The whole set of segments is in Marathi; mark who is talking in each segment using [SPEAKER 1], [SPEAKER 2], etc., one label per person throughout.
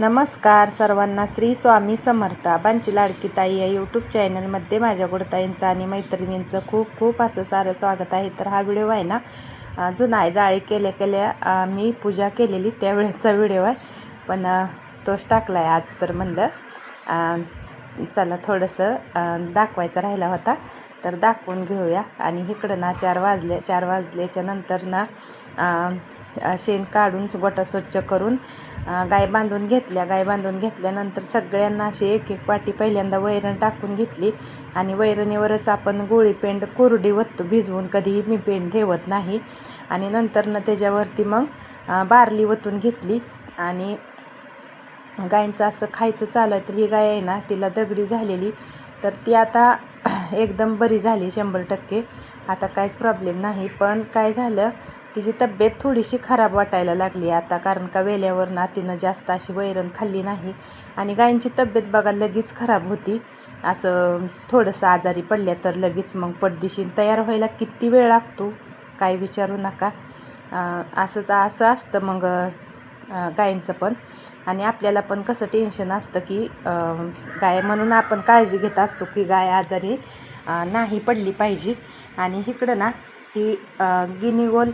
[SPEAKER 1] नमस्कार सर्वांना. श्री स्वामी समर्थ. बांची लाडकी ताई या यूट्यूब चॅनलमध्ये माझ्या गुडताईंचं आणि मैत्रिणींचं खूप खूप असं सारं स्वागत आहे. तर हा व्हिडिओ आहे ना जुना आहे, जाळी केल्या मी पूजा केलेली त्यावेळेचा व्हिडिओ आहे, पण तोच टाकला आहे आज. तर म्हणलं चला थोडंसं दाखवायचं राहिला होता तर दाखवून घेऊया. आणि इकडं ना 4 वाजल्याच्या नंतर ना शेण काढून गोटा स्वच्छ करून गाय बांधून घेतल्यानंतर सगळ्यांना अशी एक एक वाटी पहिल्यांदा वैरण टाकून घेतली. आणि वैरणीवरच आपण गोळी पेंड कोरडी वत्तू भिजवून, कधीही मी पेंड ठेवत नाही. आणि नंतर ना त्याच्यावरती मग बारली वतून घेतली. आणि गायींचं असं खायचं चालू आहे. तर ही गाय आहे ना तिला दगडी झालेली, तर ती आता एकदम बरी झाली 100%. आता काहीच प्रॉब्लेम नाही. पण काय झालं, तिची तब्येत थोडीशी खराब वाटायला लागली आता, कारण का वेल्यावर ना तिनं जास्त अशी वैरण खाल्ली नाही. आणि गायींची तब्येत बघा लगेच खराब होती. असं थोडंसं आजारी पडल्या तर लगेच मग पटदिशी तयार व्हायला किती वेळ लागतो काय विचारू नका. असं असतं मग गायींचं पण. आणि आपल्याला पण कसं टेन्शन असतं की गाय, म्हणून आपण काळजी घेत असतो की गाय आजारी नाही पडली पाहिजे. आणि इकडं ना ही गिनीगोल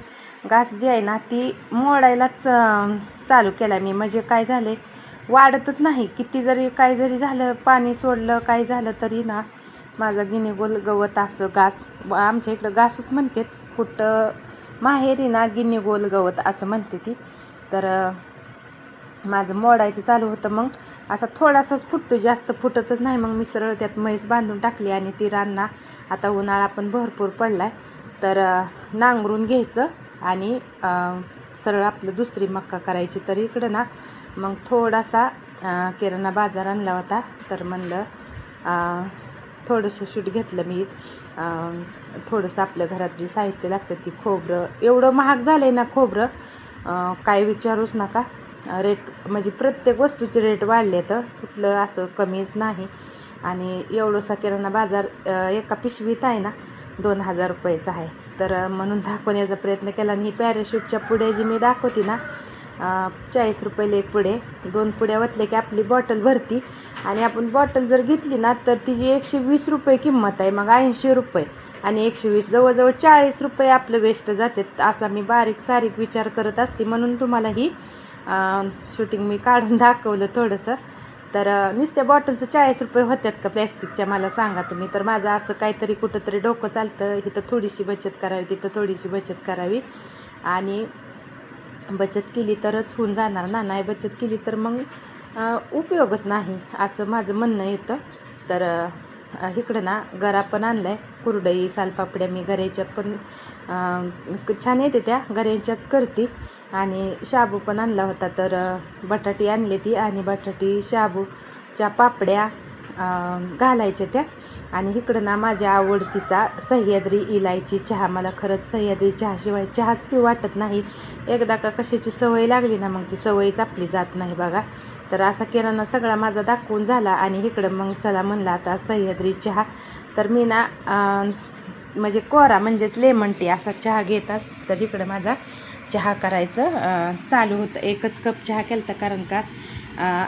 [SPEAKER 1] घास जी आहे ना ती मोडायलाच चालू केला मी. म्हणजे काय झाले, वाढतच नाही. किती जरी काय जरी झालं, पाणी सोडलं काय झालं तरी ना माझा गिनीगोल गवत असं घास, आमच्या इकडं घासच म्हणतात, कुठं माहेरी ना गिनीगोल गवत असं म्हणते ती. तर माझं मोडायचं चालू होतं. मग असा थोडासाच फुटतो, जास्त फुटतच नाही. मग मी सरळ त्यात म्हैस बांधून टाकली. आणि ती रानना आता उन्हाळा पण भरपूर पडला आहे, तर नांगरून घ्यायचं आणि सरळ आपलं दुसरी मक्का करायची. तर इकडं ना मग थोडासा किराणा बाजार आणला होता. तर म्हणलं थोडंसं शूट घेतलं मी. थोडंसं आपल्या घरात जे साहित्य लागतं, ती खोबरं एवढं महाग झालं आहे ना खोबरं, काय विचारूच नका. रेट म्हणजे प्रत्येक वस्तूचे रेट वाढले, तर कुठलं असं कमीच नाही. आणि एवढंसा किराणा बाजार एका पिशवीत आहे ना 2000 रुपयाचा आहे. तर म्हणून दाखवण्याचा प्रयत्न केला. आणि ही पॅराशूटच्या पुढे जी मी दाखवते ना 40 रुपयाला एक पुढे, 2 पुड्या वतल्या की आपली बॉटल भरती. आणि आपण बॉटल जर घेतली ना तर तिची 120 रुपये किंमत आहे, मग 80 रुपये आणि 120, जवळजवळ 40 रुपये आपलं वेस्ट जाते. असा मी बारीक सारीक विचार करत असते, म्हणून तुम्हाला ही शूटिंग मी काढून दाखवलं थोडंसं. तर नुसत्या बॉटलचं 40 रुपये होत्यात का प्लॅस्टिकच्या, मला सांगा तुम्ही. तर माझं असं काहीतरी कुठंतरी डोकं चालतं, इथं थोडीशी बचत करावी, तिथं थोडीशी बचत करावी. आणि बचत केली तरच होऊन जाणार ना, नाही बचत केली तर मग उपयोगच नाही, असं माझं म्हणणं येतं. तर इकडं ना गरा पण आणला आहे, कुरडई सालपापड्या मी गऱ्याच्या पण छान येते, त्या गऱ्यांच्याच करते. आणि शाबू पण आणला होता. तर बटाटी आणली ती, आणि बटाटी शाबूच्या पापड्या घालायच्या त्या. आणि इकडं ना माझ्या आवडतीचा सह्याद्री इलायची चहा. मला खरंच सह्याद्री चहाशिवाय चहाच पिऊ वाटत नाही. एकदा का कशाची सवय लागली ना मग ती सवयच आपली जात नाही बघा. तर असा किराणा सगळा माझा दाखवून झाला. आणि इकडं मग चला म्हणलं आता सह्याद्री चहा. तर मी ना म्हणजे कोरा म्हणजेच लेमन टी असा चहा घेत असते. तर इकडं माझा चहा करायचं चालू होतं. एकच कप चहा केला, कारण का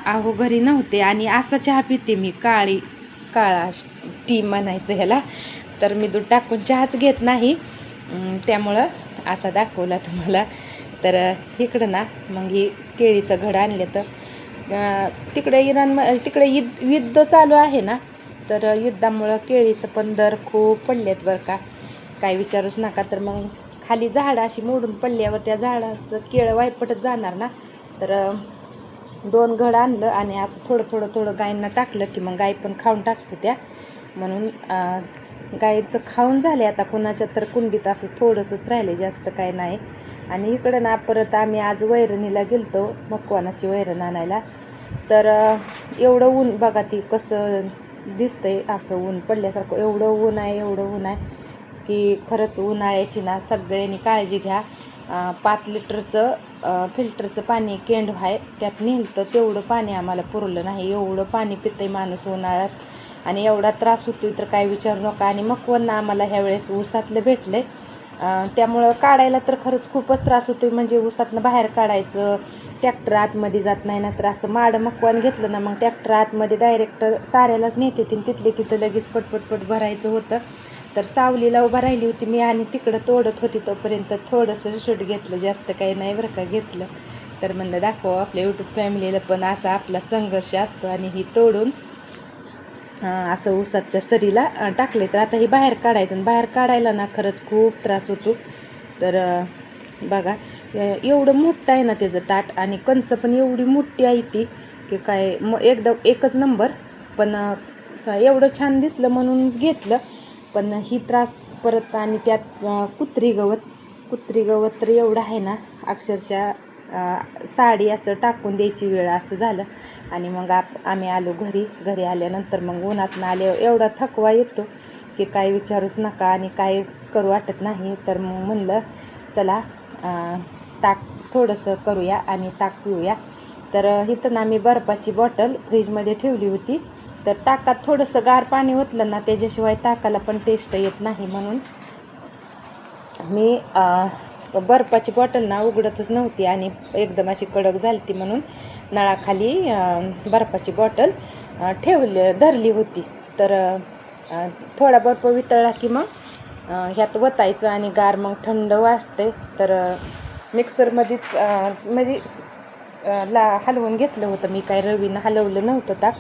[SPEAKER 1] अहो घरी नव्हते. आणि असा चहा पिते मी, काळा टी म्हणायचं ह्याला. तर मी दूध टाकून चहाच घेत नाही, त्यामुळं असा दाखवला तुम्हाला. तर इकडं ना मग ही केळीचं घड आणले. तर तिकडे तिकडे युद्ध चालू आहे ना, तर युद्धामुळं केळीचं पण दर खूप पडलेत बरं का, काय विचारूच नका. तर मग खाली झाडं अशी मोडून पडल्यावर त्या झाडाचं केळं वायपटच जाणार ना. तर 2 घड आणलं आणि असं थोडं गायींना टाकलं की मग गाय पण खाऊन टाकते त्या. म्हणून गाईचं खाऊन झाले. आता कुणाच्या तर कुंडीत असं थोडंसंच राहिले, जास्त काय नाही. आणि इकडं ना परत आम्ही आज वैरणीला गेलतो, मकवानाची वैरण आणायला. तर एवढं ऊन बघा, ती कसं दिसतंय, असं ऊन पडल्यासारखं. एवढं ऊन आहे की खरंच उन्हाळ्याची ना सगळ्यांनी काळजी घ्या. 5 लिटरचं फिल्टरचं पाणी केंड आहे, त्यात नेलं तेवढं पाणी आम्हाला पुरलं नाही. एवढं पाणी पितंय माणूस उन्हाळ्यात, आणि एवढा त्रास होतोय तर काय विचारू नका. आणि मकवन्न आम्हाला ह्यावेळेस ऊसातलं भेटलं. त्यामुळं काढायला तर खरंच खूपच त्रास होतो. म्हणजे ऊसातनं बाहेर काढायचं, ट्रॅक्टर आतमध्ये जात नाही ना, तर असं माडं मकवान घेतलं ना मग ट्रॅक्टर आतमध्ये डायरेक्ट साऱ्यालाच नेते तिथले तिथं लगेच पटपट भरायचं होतं. तर सावलीला उभा राहिली होती मी आणि तिकडं तोडत होती, तोपर्यंत थोडंसं शूट घेतलं, जास्त काही नाही बरं का घेतलं. तर म्हणलं दाखवा आपल्या यूट्यूब फॅमिलीला पण असा आपला संघर्ष असतो. आणि ही तोडून असं ऊसाच्या सरीला टाकले. तर आता ही बाहेर काढायचं, आणि बाहेर काढायला ना खरंच खूप त्रास होतो. तर बघा एवढं मोठं आहे ना त्याचं ताट, आणि कणसं पण एवढी मोठी आहे ती की काय एकदम एकच नंबर. पण एवढं छान दिसलं म्हणूनच घेतलं. पण ही त्रास परत, आणि त्यात कुत्री गवत तर एवढं आहे ना, अक्षरशः साडी असं टाकून द्यायची वेळ असं झालं. आणि मग आम्ही आलो घरी आल्यानंतर मग उन्हातून आले एवढा थकवा येतो की काय विचारूच नका, आणि काय करू वाटत नाही. तर मग म्हणलं चला ताक थोडंसं करूया आणि ताक पिऊया. तर इथं ना मी बर्फाची बॉटल फ्रीजमध्ये ठेवली होती. तर ताकात थोडंसं गार पाणी ओतलं ना, त्याच्याशिवाय ताकाला पण टेस्ट येत नाही. म्हणून मी बर्फाची बॉटल ना उघडतच नव्हती, आणि एकदम अशी कडक झाली ती, म्हणून नळाखाली बर्फाची बॉटल धरली होती. तर थोडा बर्फ वितळला की मग ह्यात वतायचं, आणि गार मग थंड वाटते. तर मिक्सरमध्येच म्हणजे हलवून घेतलं होतं मी, काय रवीनं हलवलं नव्हतं. ताक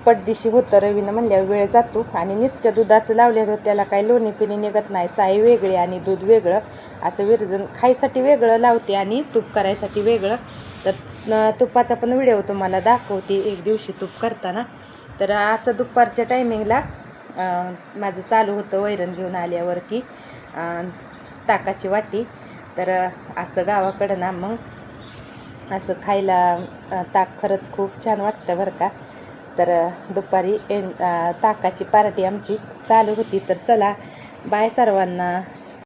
[SPEAKER 1] पटदिशी होतं, रवीनं म्हणल्यावर वेळ जातो. आणि नुसत्या दुधाचं लावलेलं त्याला काही लोणी पिणी निघत नाही, साई वेगळी आणि दूध वेगळं, असं विरजण खायसाठी वेगळं लावते आणि तूप करायसाठी वेगळं. तर तुपाचा पण व्हिडिओ तुम्हाला दाखवते एक दिवशी तूप करताना. तर असं दुपारच्या टायमिंगला माझं चालू होतं वैरण घेऊन आल्यावर की ताकाची वाटी. तर असं गावाकडं ना मग असं खायला ताक खरंच खूप छान वाटतं बरं का. तर दुपारी ताकाची पार्टी आमची चालू होती. तर चला बाय सर्वांना.